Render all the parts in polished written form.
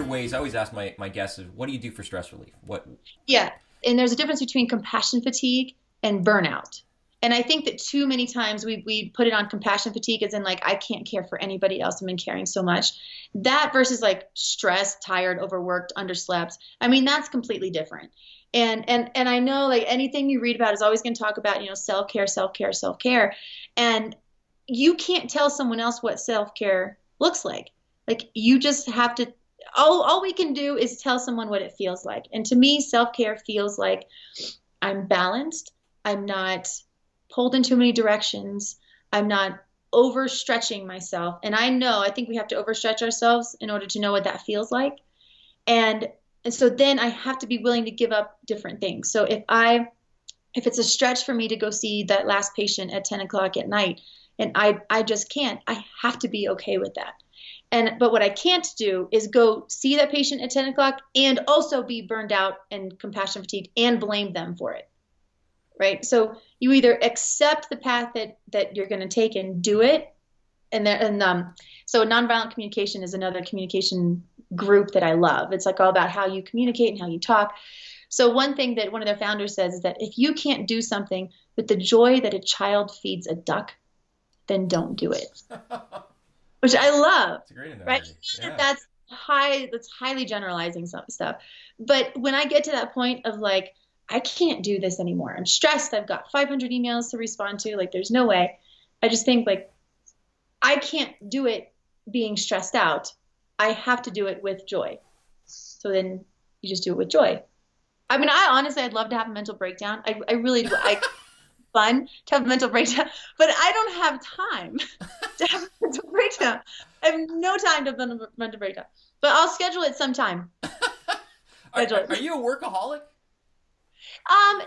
ways, I always ask my guests, is what do you do for stress relief? What? Yeah. And there's a difference between compassion fatigue and burnout. And I think that too many times we put it on compassion fatigue as in like, I can't care for anybody else. I've been caring so much. That versus like stressed, tired, overworked, underslept. I mean, that's completely different. And I know like anything you read about is always going to talk about, self-care, self-care, self-care. And you can't tell someone else what self-care looks like. Like you just have to, all we can do is tell someone what it feels like. And to me, self-care feels like I'm balanced. I'm not pulled in too many directions. I'm not overstretching myself. And I think we have to overstretch ourselves in order to know what that feels like. And so then I have to be willing to give up different things. So if it's a stretch for me to go see that last patient at 10 o'clock at night, and I just can't, I have to be okay with that. But what I can't do is go see that patient at 10 o'clock and also be burned out and compassion fatigue and blame them for it. Right. So you either accept the path that you're going to take and do it. So nonviolent communication is another communication group that I love. It's like all about how you communicate and how you talk. So one thing that one of their founders says is that if you can't do something with the joy that a child feeds a duck, then don't do it. Which I love. It's a great analogy. Right? Yeah. That's highly generalizing some stuff. But when I get to that point of like, I can't do this anymore. I'm stressed. I've got 500 emails to respond to. Like, there's no way. I just think like, I can't do it being stressed out. I have to do it with joy. So then you just do it with joy. I mean, I'd love to have a mental breakdown. I really do. Fun to have a mental breakdown, but I don't have time to have a mental breakdown. I have no time to have a mental breakdown, but I'll schedule it sometime. Are you a workaholic?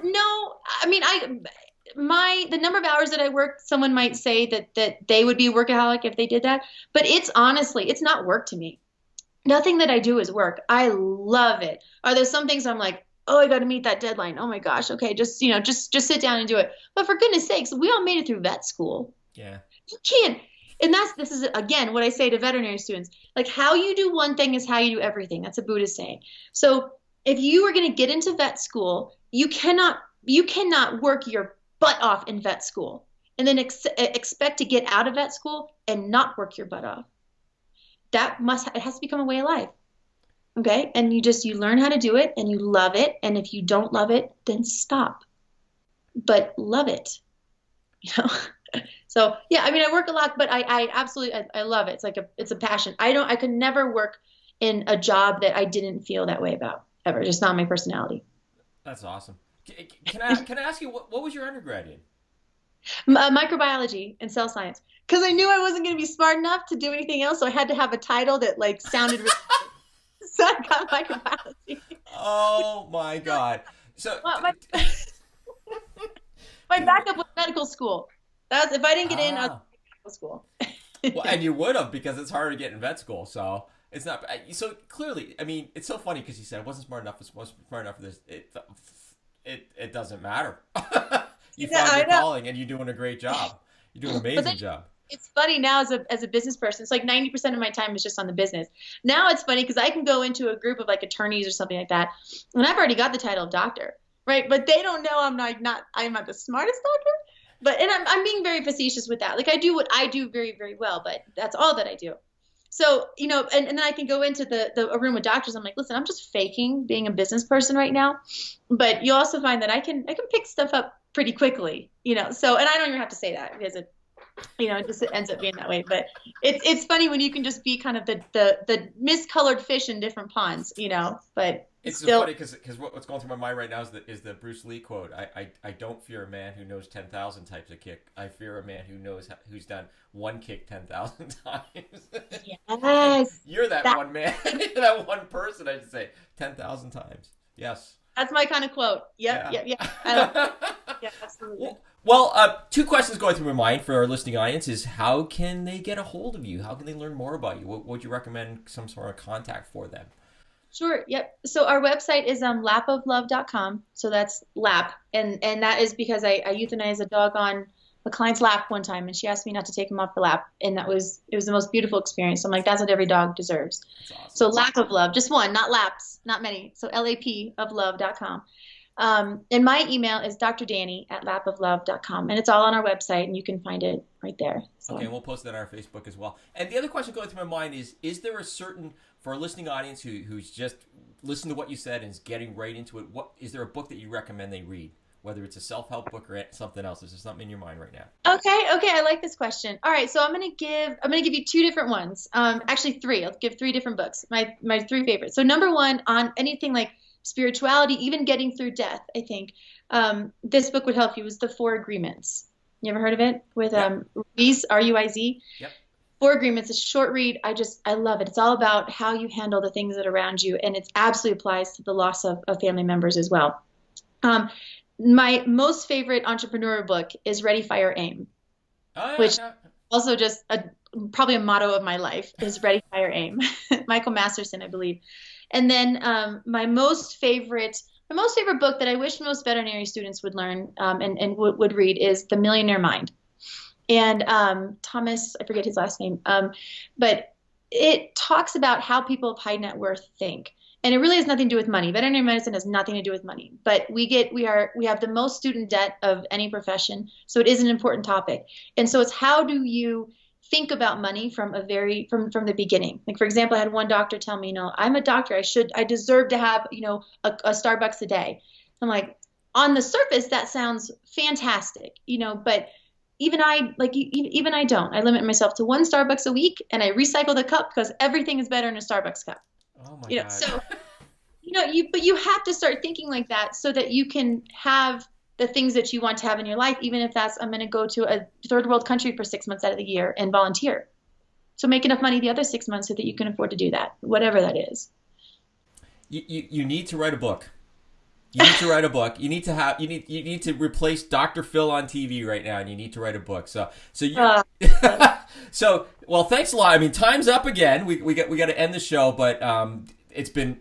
No, I mean, the number of hours that I work, someone might say that they would be a workaholic if they did that, but it's not work to me. Nothing that I do is work. I love it. Are there some things I'm like, oh, I got to meet that deadline. Oh my gosh. Okay. Just sit down and do it. But for goodness sakes, we all made it through vet school. Yeah. You can't. And this is again, what I say to veterinary students, like how you do one thing is how you do everything. That's a Buddhist saying. So if you are going to get into vet school, you cannot work your butt off in vet school and then expect to get out of vet school and not work your butt off. It has to become a way of life. Okay. And you learn how to do it and you love it. And if you don't love it, then stop, but love it, So yeah, I mean, I work a lot, but I absolutely, I love it. It's a passion. I could never work in a job that I didn't feel that way about ever. Just not my personality. That's awesome. Can I ask you what was your undergrad in? Microbiology and cell science. Cause I knew I wasn't going to be smart enough to do anything else. So I had to have a title that like sounded really so I got microbiology. Oh my God. So my backup was medical school. If I didn't get in, I was in medical school. Well, and you would have because it's hard to get in vet school. So it's not. So clearly, I mean, it's so funny because you said I wasn't smart enough. I wasn't smart enough for this. It doesn't matter. You found your calling, and you're doing a great job. You're doing an amazing job. It's funny now as a business person. It's like 90% of my time is just on the business. Now it's funny because I can go into a group of like attorneys or something like that, and I've already got the title of doctor, right? But they don't know I'm not the smartest doctor. But I'm being very facetious with that. Like I do what I do very, very well, but that's all that I do. So, and then I can go into a room with doctors. I'm like, listen, I'm just faking being a business person right now. But you also find that I can pick stuff up pretty quickly, So, and I don't even have to say that because it just ends up being that way. But it's funny when you can just be kind of the miscolored fish in different ponds, But it's still funny because what's going through my mind right now is the Bruce Lee quote. I don't fear a man who knows 10,000 types of kick. I fear a man who's done one kick 10,000 times. Yes, You're that one man, that one person. I should say 10,000 times. Yes. That's my kind of quote. Yep. Yeah, absolutely. Well, two questions going through my mind for our listening audience is how can they get a hold of you? How can they learn more about you? What would you recommend some sort of contact for them? Sure. Yep. So our website is lapoflove.com. So that's lap. And that is because I euthanize a dog on a client's lap one time, and she asked me not to take him off her lap, and it was the most beautiful experience. So I'm like, that's what every dog deserves. That's awesome. So Lap of Love, just one, not laps, not many. So lapoflove.com. And my email is drdani@lapoflove.com, and it's all on our website, and you can find it right there. So. Okay, and we'll post that on our Facebook as well. And the other question going through my mind is there a certain, for a listening audience who's just listening to what you said and is getting right into it, is there a book that you recommend they read? Whether it's a self-help book or something else, is there something in your mind right now? Okay, I like this question. All right, so I'm gonna give you two different ones. Actually three. I'll give three different books. My three favorites. So number one, on anything like spirituality, even getting through death, I think this book would help you. Is The Four Agreements. You ever heard of it? With Ruiz, Ruiz. Yep. Four Agreements. It's a short read. I love it. It's all about how you handle the things that are around you, and it absolutely applies to the loss of family members as well. My most favorite entrepreneur book is Ready, Fire, Aim, which also just probably a motto of my life is Ready, Fire, Aim. Michael Masterson, I believe. And then my most favorite book that I wish most veterinary students would learn and would read is The Millionaire Mind. And Thomas, I forget his last name, but it talks about how people of high net worth think. And it really has nothing to do with money. Veterinary medicine has nothing to do with money. But we have the most student debt of any profession, so it is an important topic. And so it's how do you think about money from the beginning. Like, for example, I had one doctor tell me, I'm a doctor. I deserve to have, a Starbucks a day. I'm like, on the surface, that sounds fantastic, but even I don't. I limit myself to one Starbucks a week, and I recycle the cup because everything is better in a Starbucks cup. Oh my God. So, but you have to start thinking like that so that you can have the things that you want to have in your life, even if that's, I'm going to go to a third world country for 6 months out of the year and volunteer. So make enough money the other 6 months so that you can afford to do that, whatever that is. You need to write a book. You need to write a book. You need to replace Dr. Phil on TV right now, and you need to write a book. So well, thanks a lot. I mean, time's up again. We got to end the show, but it's been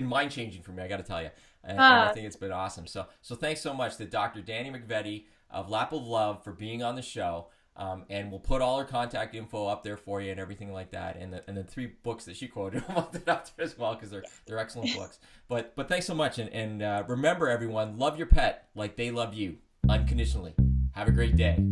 mind changing for me. I got to tell you, and I think it's been awesome. So thanks so much to Dr. Dani McVety of Lap of Love for being on the show. And we'll put all her contact info up there for you and everything like that, and the 3 books that she quoted I'll put that out there as well because they're excellent books. But thanks so much, and remember everyone, love your pet like they love you unconditionally. Have a great day.